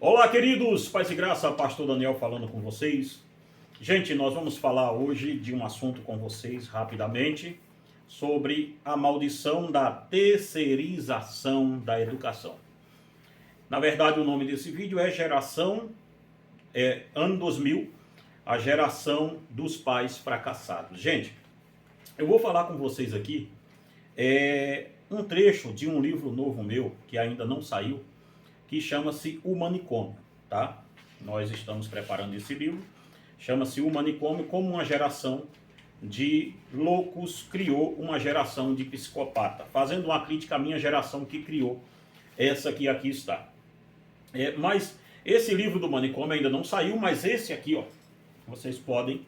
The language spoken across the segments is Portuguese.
Olá, queridos, paz e graça, pastor Daniel falando com vocês. Gente, nós vamos falar hoje de um assunto com vocês rapidamente sobre a maldição da terceirização da educação. Na verdade, o nome desse vídeo é ano 2000, a geração dos pais fracassados. Gente, eu vou falar com vocês aqui um trecho de um livro novo meu, que ainda não saiu, que chama-se O Manicômio, tá? Nós estamos preparando esse livro, chama-se O Manicômio, como uma geração de loucos criou uma geração de psicopata, fazendo uma crítica à minha geração que criou essa que aqui está. Mas esse livro do Manicômio ainda não saiu, mas esse aqui, ó, vocês podem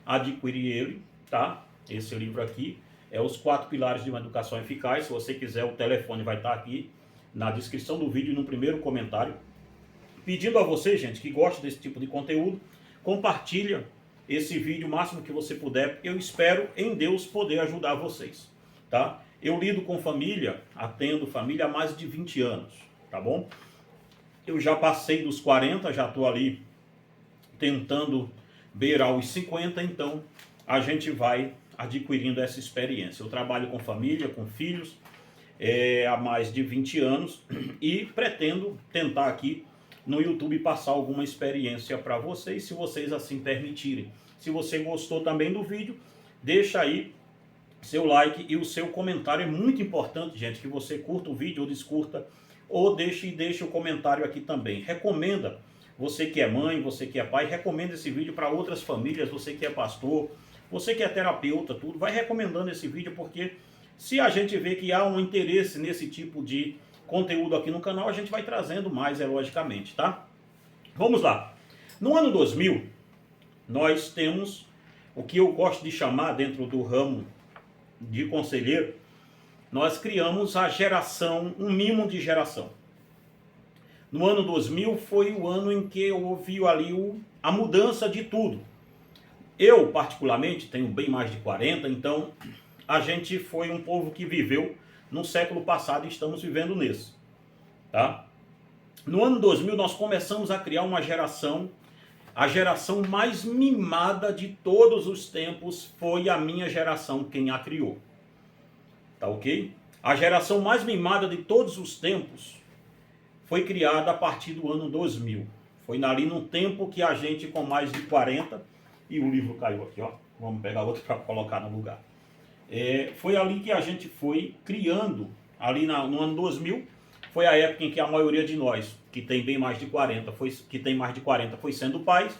adquirir ele, tá? Esse livro aqui é Os 4 Pilares de uma Educação Eficaz. Se você quiser, o telefone vai estar aqui na descrição do vídeo e no primeiro comentário. Pedindo a você, gente, que gosta desse tipo de conteúdo, compartilha esse vídeo o máximo que você puder. Eu espero em Deus poder ajudar vocês, tá? Eu lido com família, atendo família há mais de 20 anos, tá bom? Eu já passei dos 40, já estou ali tentando beirar os 50, então a gente vai adquirindo essa experiência. Eu trabalho com família, com filhos, há mais de 20 anos e pretendo tentar aqui no YouTube passar alguma experiência para vocês, se vocês assim permitirem. Se você gostou também do vídeo, deixa aí seu like e o seu comentário. É muito importante, gente, que você curta o vídeo ou descurta, ou deixe o comentário aqui também. Recomenda, você que é mãe, você que é pai, recomenda esse vídeo para outras famílias, você que é pastor, você que é terapeuta, tudo, vai recomendando esse vídeo, porque se a gente vê que há um interesse nesse tipo de conteúdo aqui no canal, a gente vai trazendo mais, logicamente, tá? Vamos lá. No ano 2000, nós temos o que eu gosto de chamar, dentro do ramo de conselheiro, nós criamos a geração, um mimo de geração. No ano 2000 foi o ano em que houve ali a mudança de tudo. Eu, particularmente, tenho bem mais de 40, então a gente foi um povo que viveu no século passado e estamos vivendo nesse, tá? No ano 2000 nós começamos a criar uma geração, a geração mais mimada de todos os tempos foi a minha geração quem a criou, tá ok? A geração mais mimada de todos os tempos foi criada a partir do ano 2000. Foi ali no tempo que a gente com mais de 40, e o livro caiu aqui, ó, vamos pegar outro para colocar no lugar. Foi ali que a gente foi criando, ali no ano 2000, foi a época em que a maioria de nós, que tem bem mais de 40, foi sendo pais,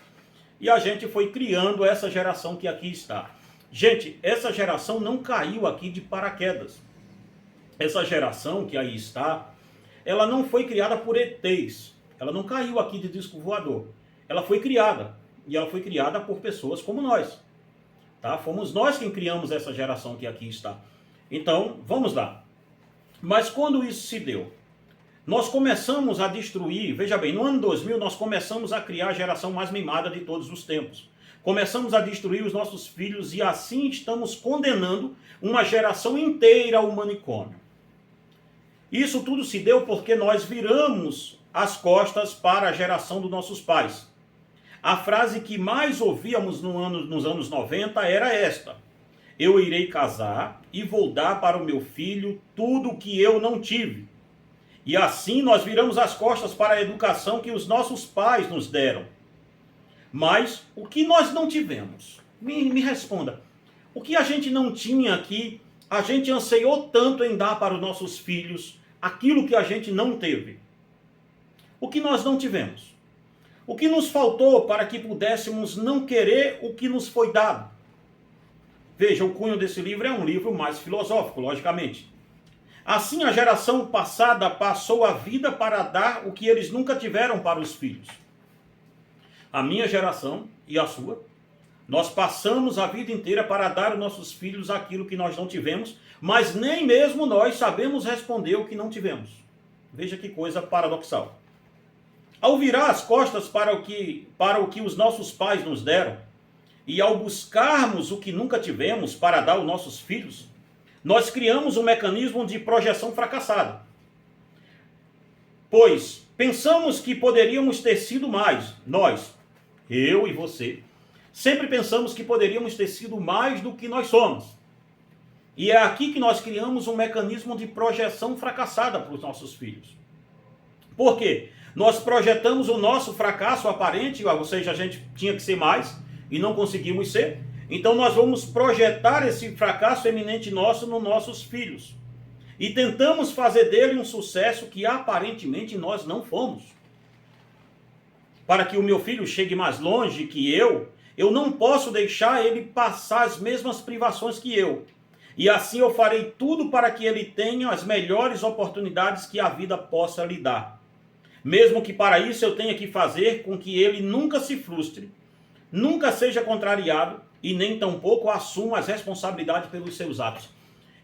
e a gente foi criando essa geração que aqui está. Gente, essa geração não caiu aqui de paraquedas. Essa geração que aí está, ela não foi criada por ETs, ela não caiu aqui de disco voador. Ela foi criada, e ela foi criada por pessoas como nós. Tá? Fomos nós quem criamos essa geração que aqui está. Então, vamos lá. Mas quando isso se deu? Nós começamos a destruir, veja bem, no ano 2000 nós começamos a criar a geração mais mimada de todos os tempos. Começamos a destruir os nossos filhos e assim estamos condenando uma geração inteira ao manicômio. Isso tudo se deu porque nós viramos as costas para a geração dos nossos pais. A frase que mais ouvíamos nos anos 90 era esta: eu irei casar e vou dar para o meu filho tudo o que eu não tive. E assim nós viramos as costas para a educação que os nossos pais nos deram. Mas o que nós não tivemos? Me responda. O que a gente não tinha aqui, a gente anseiou tanto em dar para os nossos filhos aquilo que a gente não teve. O que nós não tivemos? O que nos faltou para que pudéssemos não querer o que nos foi dado? Veja, o cunho desse livro é um livro mais filosófico, logicamente. Assim, a geração passada passou a vida para dar o que eles nunca tiveram para os filhos. A minha geração e a sua, nós passamos a vida inteira para dar aos nossos filhos aquilo que nós não tivemos, mas nem mesmo nós sabemos responder o que não tivemos. Veja que coisa paradoxal. Ao virar as costas para o que os nossos pais nos deram, e ao buscarmos o que nunca tivemos para dar aos nossos filhos, nós criamos um mecanismo de projeção fracassada. Pois Pensamos que poderíamos ter sido mais. Nós, eu e você, sempre pensamos que poderíamos ter sido mais do que nós somos. E é aqui que nós criamos um mecanismo de projeção fracassada para os nossos filhos. Por quê? Nós projetamos o nosso fracasso aparente, ou seja, a gente tinha que ser mais e não conseguimos ser. Então nós vamos projetar esse fracasso eminente nosso nos nossos filhos. E tentamos fazer dele um sucesso que aparentemente nós não fomos. Para que o meu filho chegue mais longe que eu não posso deixar ele passar as mesmas privações que eu. E assim eu farei tudo para que ele tenha as melhores oportunidades que a vida possa lhe dar. Mesmo que para isso eu tenha que fazer com que ele nunca se frustre, nunca seja contrariado e nem tampouco assuma as responsabilidades pelos seus atos.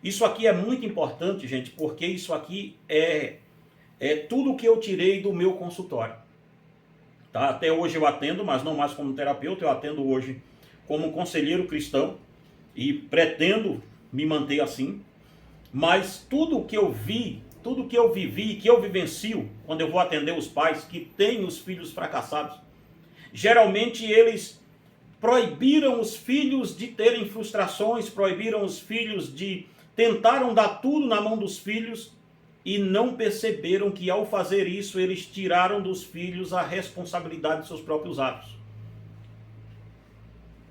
Isso aqui é muito importante, gente, porque isso aqui é tudo que eu tirei do meu consultório. Tá? Até hoje eu atendo, mas não mais como terapeuta, eu atendo hoje como conselheiro cristão e pretendo me manter assim. Mas tudo que eu vi, tudo que eu vivi, que eu vivencio, quando eu vou atender os pais que têm os filhos fracassados, geralmente eles proibiram os filhos de terem frustrações, proibiram os filhos tentaram dar tudo na mão dos filhos e não perceberam que ao fazer isso eles tiraram dos filhos a responsabilidade de seus próprios atos.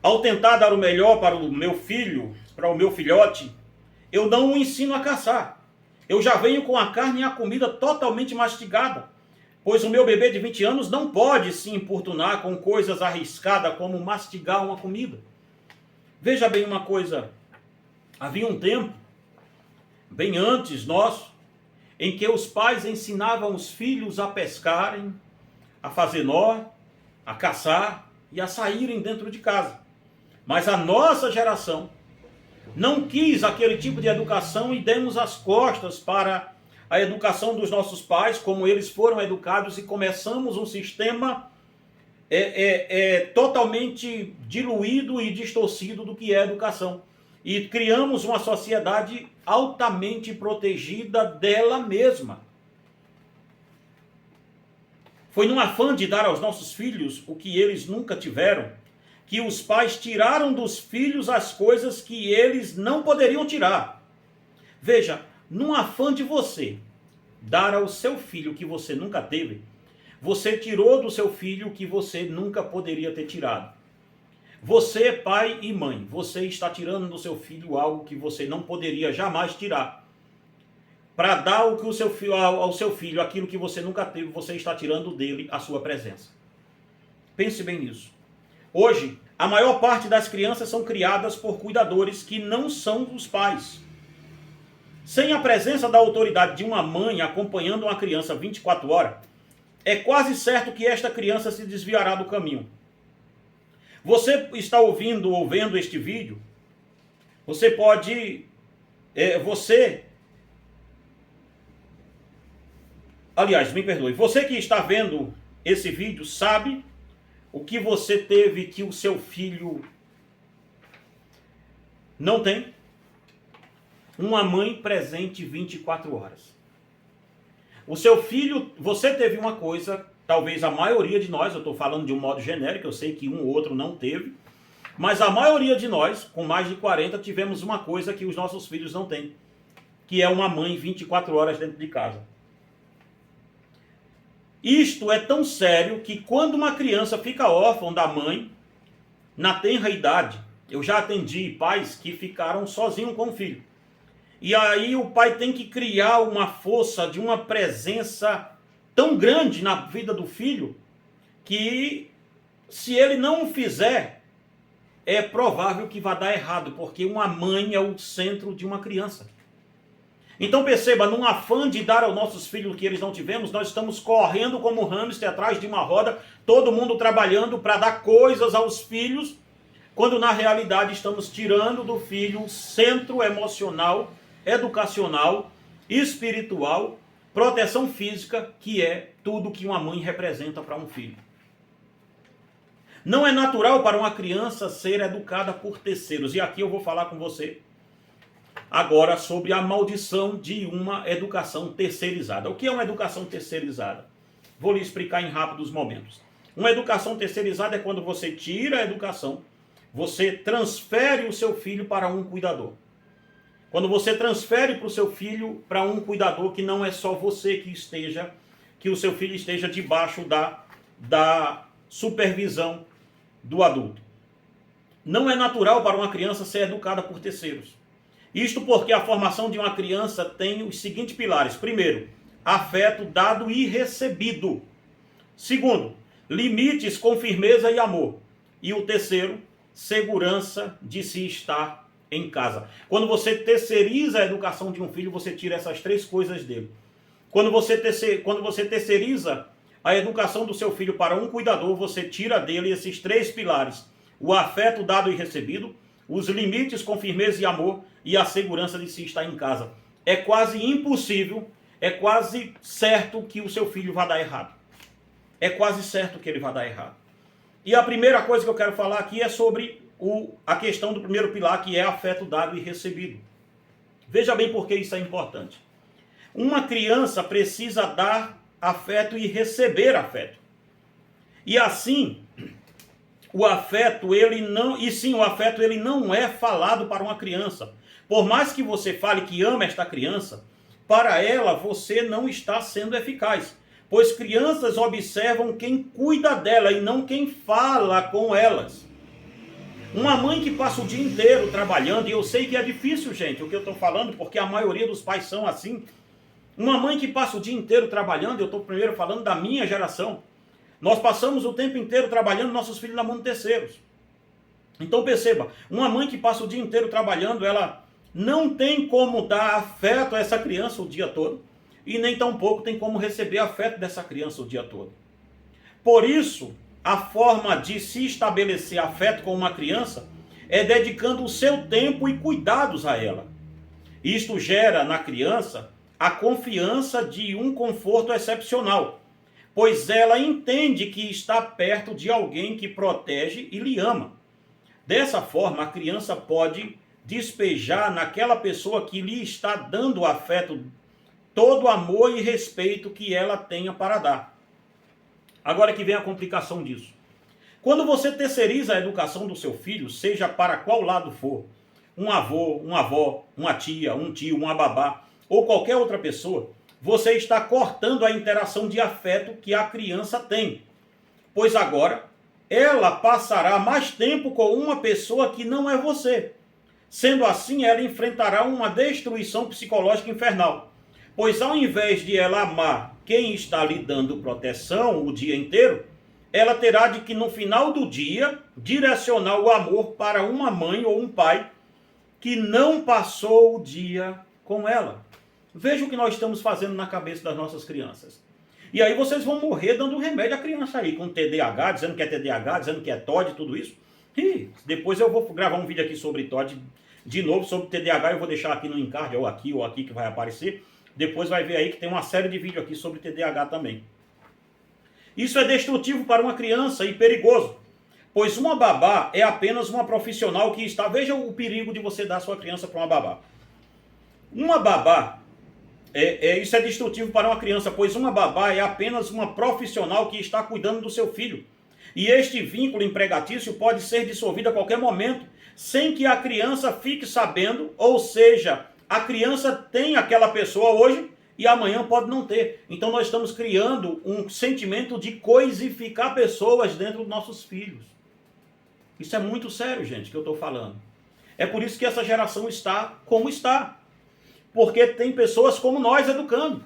Ao tentar dar o melhor para o meu filho, para o meu filhote, eu não o ensino a caçar. Eu já venho com a carne e a comida totalmente mastigada, pois o meu bebê de 20 anos não pode se importunar com coisas arriscadas como mastigar uma comida. Veja bem uma coisa, havia um tempo, bem antes nosso, em que os pais ensinavam os filhos a pescarem, a fazer nó, a caçar e a saírem dentro de casa. Mas a nossa geração não quis aquele tipo de educação e demos as costas para a educação dos nossos pais, como eles foram educados, e começamos um sistema totalmente diluído e distorcido do que é educação. E criamos uma sociedade altamente protegida dela mesma. Foi num afã de dar aos nossos filhos o que eles nunca tiveram, que os pais tiraram dos filhos as coisas que eles não poderiam tirar. Veja, num afã de você dar ao seu filho o que você nunca teve, você tirou do seu filho o que você nunca poderia ter tirado. Você, pai e mãe, você está tirando do seu filho algo que você não poderia jamais tirar. Para dar ao seu filho aquilo que você nunca teve, você está tirando dele a sua presença. Pense bem nisso. Hoje, a maior parte das crianças são criadas por cuidadores que não são os pais. Sem a presença da autoridade de uma mãe acompanhando uma criança 24 horas, é quase certo que esta criança se desviará do caminho. Você está ouvindo ou vendo este vídeo, você pode, aliás, me perdoe, você que está vendo esse vídeo sabe o que você teve que o seu filho não tem? Uma mãe presente 24 horas. O seu filho, você teve uma coisa, talvez a maioria de nós, eu estou falando de um modo genérico, eu sei que um ou outro não teve, mas a maioria de nós, com mais de 40, tivemos uma coisa que os nossos filhos não têm, que é uma mãe 24 horas dentro de casa. Isto é tão sério que quando uma criança fica órfã da mãe, na tenra idade, eu já atendi pais que ficaram sozinhos com o filho. E aí o pai tem que criar uma força de uma presença tão grande na vida do filho, que se ele não o fizer, é provável que vá dar errado, porque uma mãe é o centro de uma criança. Então perceba, num afã de dar aos nossos filhos o que eles não tivemos, nós estamos correndo como hamster atrás de uma roda, todo mundo trabalhando para dar coisas aos filhos, quando na realidade estamos tirando do filho o centro emocional, educacional, espiritual, proteção física, que é tudo que uma mãe representa para um filho. Não é natural para uma criança ser educada por terceiros. E aqui eu vou falar com você agora sobre a maldição de uma educação terceirizada. O que é uma educação terceirizada? Vou lhe explicar em rápidos momentos. Uma educação terceirizada é quando você tira a educação, você transfere o seu filho para um cuidador. Quando você transfere para o seu filho para um cuidador que não é só você que o seu filho esteja debaixo da supervisão do adulto. Não é natural para uma criança ser educada por terceiros. Isto porque a formação de uma criança tem os seguintes pilares. Primeiro, afeto dado e recebido. Segundo, limites com firmeza e amor. E o terceiro, segurança de se estar em casa. Quando você terceiriza a educação de um filho, você tira essas três coisas dele. Quando você terceiriza a educação do seu filho para um cuidador, você tira dele esses três pilares. O afeto dado e recebido, os limites com firmeza e amor e a segurança de se estar em casa. É quase impossível, é quase certo que o seu filho vai dar errado. É quase certo que ele vai dar errado. E a primeira coisa que eu quero falar aqui é sobre a questão do primeiro pilar, que é afeto dado e recebido. Veja bem por que isso é importante. Uma criança precisa dar afeto e receber afeto. E assim, o afeto ele não é falado para uma criança. Por mais que você fale que ama esta criança, para ela você não está sendo eficaz. Pois crianças observam quem cuida dela e não quem fala com elas. Uma mãe que passa o dia inteiro trabalhando, e eu sei que é difícil, gente, o que eu estou falando, porque a maioria dos pais são assim. Uma mãe que passa o dia inteiro trabalhando, eu estou primeiro falando da minha geração. Nós passamos o tempo inteiro trabalhando, nossos filhos na mão de terceiros. Então perceba, uma mãe que passa o dia inteiro trabalhando, ela não tem como dar afeto a essa criança o dia todo. E nem tampouco tem como receber afeto dessa criança o dia todo. Por isso, a forma de se estabelecer afeto com uma criança é dedicando o seu tempo e cuidados a ela. Isto gera na criança a confiança de um conforto excepcional, pois ela entende que está perto de alguém que protege e lhe ama. Dessa forma, a criança pode despejar naquela pessoa que lhe está dando afeto, todo o amor e respeito que ela tenha para dar. Agora que vem a complicação disso. Quando você terceiriza a educação do seu filho, seja para qual lado for, um avô, uma avó, uma tia, um tio, uma babá, ou qualquer outra pessoa, você está cortando a interação de afeto que a criança tem. Pois agora, ela passará mais tempo com uma pessoa que não é você. Sendo assim, ela enfrentará uma destruição psicológica infernal. Pois ao invés de ela amar quem está lhe dando proteção o dia inteiro, ela terá de que no final do dia direcionar o amor para uma mãe ou um pai que não passou o dia com ela. Veja o que nós estamos fazendo na cabeça das nossas crianças. E aí vocês vão morrer dando remédio à criança aí, com TDAH, dizendo que é TDAH, dizendo que é TOD, tudo isso. E depois eu vou gravar um vídeo aqui sobre TOD, de novo sobre TDAH, eu vou deixar aqui no encarte, ou aqui que vai aparecer. Depois vai ver aí que tem uma série de vídeos aqui sobre TDAH também. Isso é destrutivo para uma criança e perigoso, pois uma babá é apenas uma profissional que está... Veja o perigo de você dar sua criança para uma babá. Uma babá, isso é destrutivo para uma criança, pois uma babá é apenas uma profissional que está cuidando do seu filho. E este vínculo empregatício pode ser dissolvido a qualquer momento, sem que a criança fique sabendo, ou seja, a criança tem aquela pessoa hoje e amanhã pode não ter. Então nós estamos criando um sentimento de coisificar pessoas dentro dos nossos filhos. Isso é muito sério, gente, que eu estou falando. É por isso que essa geração está como está. Porque tem pessoas como nós educando.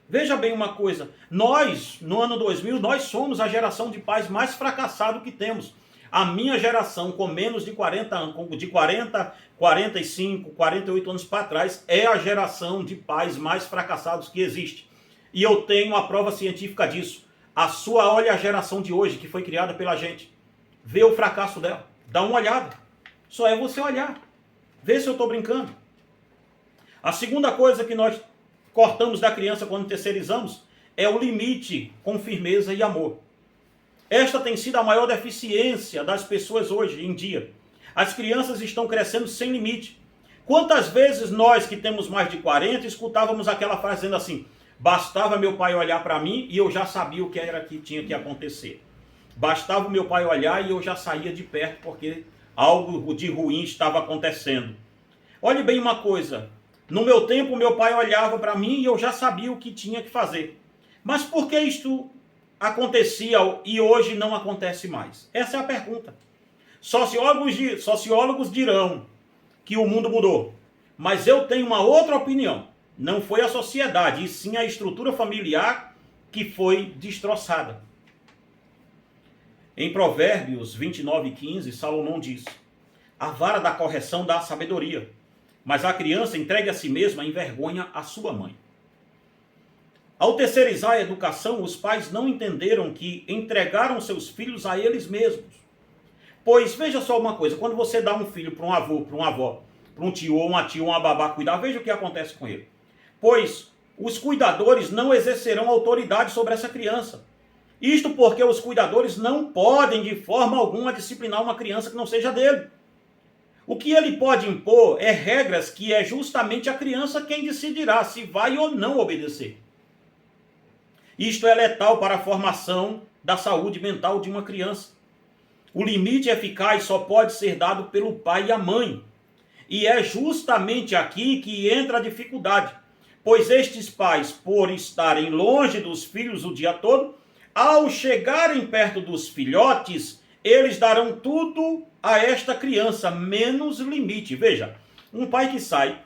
Veja bem uma coisa, nós, no ano 2000, nós somos a geração de pais mais fracassado que temos. A minha geração, com menos de 40 anos, de 40, 45, 48 anos para trás, é a geração de pais mais fracassados que existe. E eu tenho a prova científica disso. Olha a geração de hoje, que foi criada pela gente. Vê o fracasso dela. Dá uma olhada. Só é você olhar. Vê se eu estou brincando. A segunda coisa que nós cortamos da criança quando terceirizamos é o limite com firmeza e amor. Esta tem sido a maior deficiência das pessoas hoje em dia. As crianças estão crescendo sem limite. Quantas vezes nós que temos mais de 40 escutávamos aquela frase dizendo assim: Bastava meu pai olhar para mim e eu já sabia o que era que tinha que acontecer. Bastava o meu pai olhar e eu já saía de perto porque algo de ruim estava acontecendo. Olhe bem uma coisa, no meu tempo meu pai olhava para mim e eu já sabia o que tinha que fazer. Mas por que isto acontecia e hoje não acontece mais? Essa é a pergunta. Sociólogos dirão que o mundo mudou, mas eu tenho uma outra opinião. Não foi a sociedade, e sim a estrutura familiar que foi destroçada. Em Provérbios 29:15, Salomão diz: a vara da correção dá sabedoria, mas a criança entregue a si mesma envergonha a sua mãe. Ao terceirizar a educação, os pais não entenderam que entregaram seus filhos a eles mesmos. Pois veja só uma coisa, quando você dá um filho para um avô, para uma avó, para um tio ou uma tia ou uma babá cuidar, veja o que acontece com ele. Pois os cuidadores não exercerão autoridade sobre essa criança. Isto porque os cuidadores não podem de forma alguma disciplinar uma criança que não seja dele. O que ele pode impor é regras que é justamente a criança quem decidirá se vai ou não obedecer. Isto é letal para a formação da saúde mental de uma criança. O limite eficaz só pode ser dado pelo pai e a mãe. E é justamente aqui que entra a dificuldade, pois estes pais, por estarem longe dos filhos o dia todo, ao chegarem perto dos filhotes, eles darão tudo a esta criança, menos limite. Veja, um pai que sai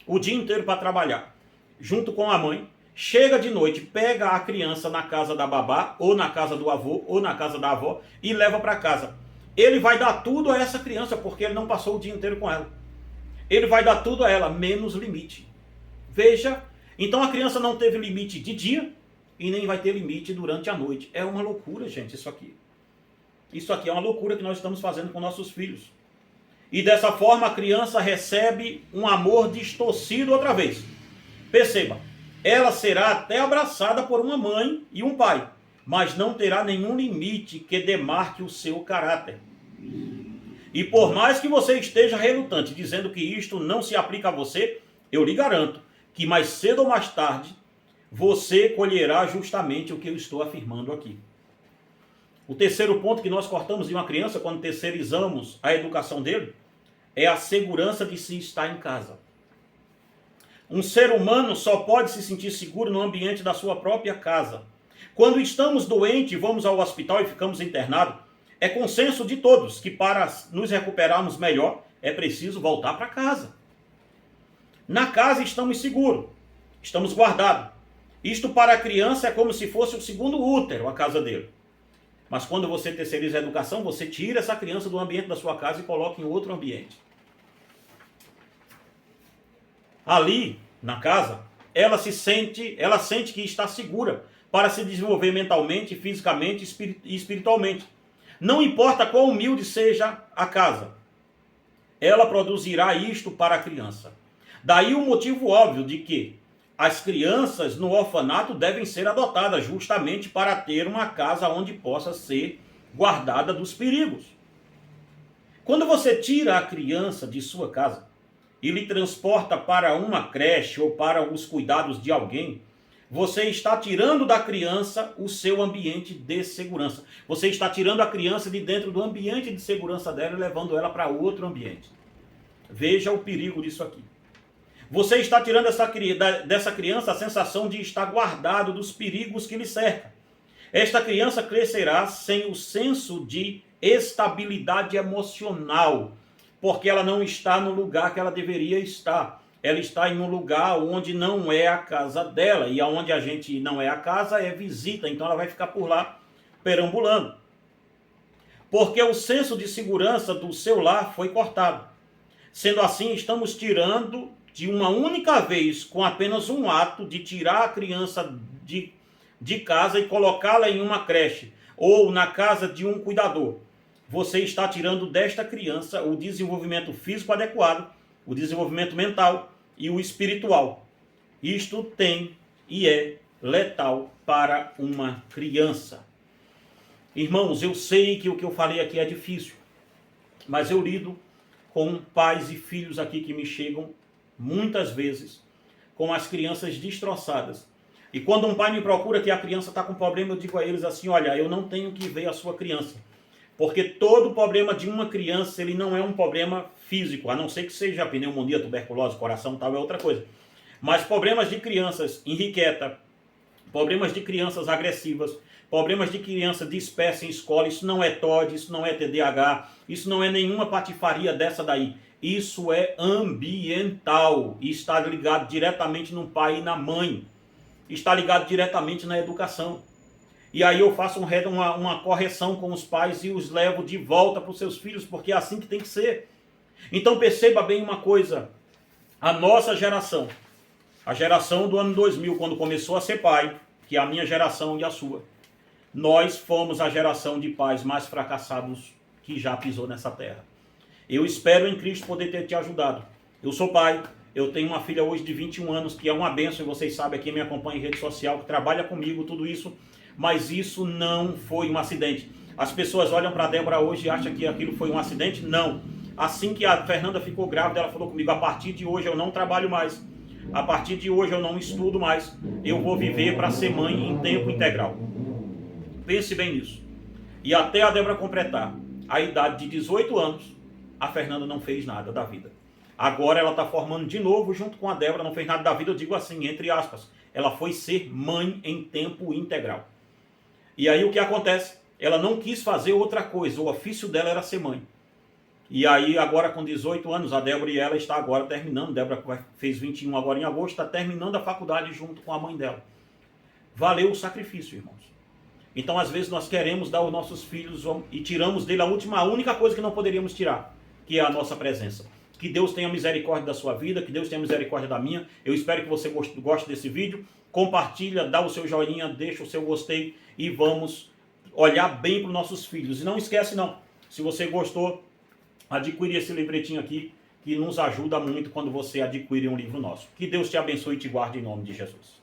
o dia inteiro para trabalhar, junto com a mãe, chega de noite, pega a criança na casa da babá, ou na casa do avô, ou na casa da avó, e leva para casa. Ele vai dar tudo a essa criança, porque ele não passou o dia inteiro com ela. Ele vai dar tudo a ela, menos limite. Veja, então a criança não teve limite de dia, e nem vai ter limite durante a noite. É uma loucura, gente, isso aqui. Isso aqui é uma loucura que nós estamos fazendo com nossos filhos. E dessa forma a criança recebe um amor distorcido outra vez. Perceba, ela será até abraçada por uma mãe e um pai, mas não terá nenhum limite que demarque o seu caráter. E por mais que você esteja relutante, dizendo que isto não se aplica a você, eu lhe garanto que mais cedo ou mais tarde, você colherá justamente o que eu estou afirmando aqui. O terceiro ponto que nós cortamos de uma criança quando terceirizamos a educação dele é a segurança de se estar em casa. Um ser humano só pode se sentir seguro no ambiente da sua própria casa. Quando estamos doentes, vamos ao hospital e ficamos internados, é consenso de todos que para nos recuperarmos melhor é preciso voltar para casa. Na casa estamos seguros, estamos guardados. Isto para a criança é como se fosse o segundo útero, a casa dele. Mas quando você terceiriza a educação, você tira essa criança do ambiente da sua casa e coloca em outro ambiente. Ali, na casa, ela sente que está segura para se desenvolver mentalmente, fisicamente e espiritualmente. Não importa quão humilde seja a casa, ela produzirá isto para a criança. Daí o motivo óbvio de que as crianças no orfanato devem ser adotadas justamente para ter uma casa onde possa ser guardada dos perigos. Quando você tira a criança de sua casa e lhe transporta para uma creche ou para os cuidados de alguém, você está tirando da criança o seu ambiente de segurança. Você está tirando a criança de dentro do ambiente de segurança dela e levando ela para outro ambiente. Veja o perigo disso aqui. Você está tirando dessa criança a sensação de estar guardado dos perigos que lhe cercam. Esta criança crescerá sem o senso de estabilidade emocional, porque ela não está no lugar que ela deveria estar. Ela está em um lugar onde não é a casa dela, e aonde a gente não é a casa é visita, então ela vai ficar por lá perambulando. Porque o senso de segurança do seu lar foi cortado. Sendo assim, estamos tirando de uma única vez, com apenas um ato de tirar a criança de casa e colocá-la em uma creche ou na casa de um cuidador. Você está tirando desta criança o desenvolvimento físico adequado, o desenvolvimento mental e o espiritual. Isto tem e é letal para uma criança. Irmãos, eu sei que o que eu falei aqui é difícil, mas eu lido com pais e filhos aqui que me chegam muitas vezes com as crianças destroçadas. E quando um pai me procura que a criança está com problema, eu digo a eles assim, olha, eu não tenho que ver a sua criança. Porque todo problema de uma criança, ele não é um problema físico, a não ser que seja pneumonia, tuberculose, coração, tal, é outra coisa. Mas problemas de crianças enriqueta, problemas de crianças agressivas, problemas de criança dispersa em escola, isso não é TOD, isso não é TDAH, isso não é nenhuma patifaria dessa daí. Isso é ambiental e está ligado diretamente no pai e na mãe. Está ligado diretamente na educação. E aí eu faço uma correção com os pais e os levo de volta para os seus filhos, porque é assim que tem que ser. Então perceba bem uma coisa, a nossa geração, a geração do ano 2000, quando começou a ser pai, que é a minha geração e a sua, nós fomos a geração de pais mais fracassados que já pisou nessa terra. Eu espero em Cristo poder ter te ajudado. Eu sou pai, eu tenho uma filha hoje de 21 anos, que é uma bênção, e vocês sabem, quem me acompanha em rede social, que trabalha comigo, tudo isso, mas isso não foi um acidente. As pessoas olham para a Débora hoje e acham que aquilo foi um acidente? Não. Assim que a Fernanda ficou grávida, ela falou comigo, a partir de hoje eu não trabalho mais. A partir de hoje eu não estudo mais. Eu vou viver para ser mãe em tempo integral. Pense bem nisso. E até a Débora completar a idade de 18 anos, a Fernanda não fez nada da vida. Agora ela está formando de novo junto com a Débora, não fez nada da vida, eu digo assim, entre aspas. Ela foi ser mãe em tempo integral. E aí o que acontece? Ela não quis fazer outra coisa, o ofício dela era ser mãe. E aí agora com 18 anos, a Débora e ela está agora terminando, Débora fez 21 agora em agosto, está terminando a faculdade junto com a mãe dela. Valeu o sacrifício, irmãos. Então às vezes nós queremos dar aos nossos filhos e tiramos dele a única coisa que não poderíamos tirar, que é a nossa presença. Que Deus tenha misericórdia da sua vida, que Deus tenha misericórdia da minha. Eu espero que você goste desse vídeo. Compartilha, dá o seu joinha, deixa o seu gostei e vamos olhar bem para os nossos filhos. E não esquece não, se você gostou, adquire esse livretinho aqui, que nos ajuda muito quando você adquire um livro nosso. Que Deus te abençoe e te guarde em nome de Jesus.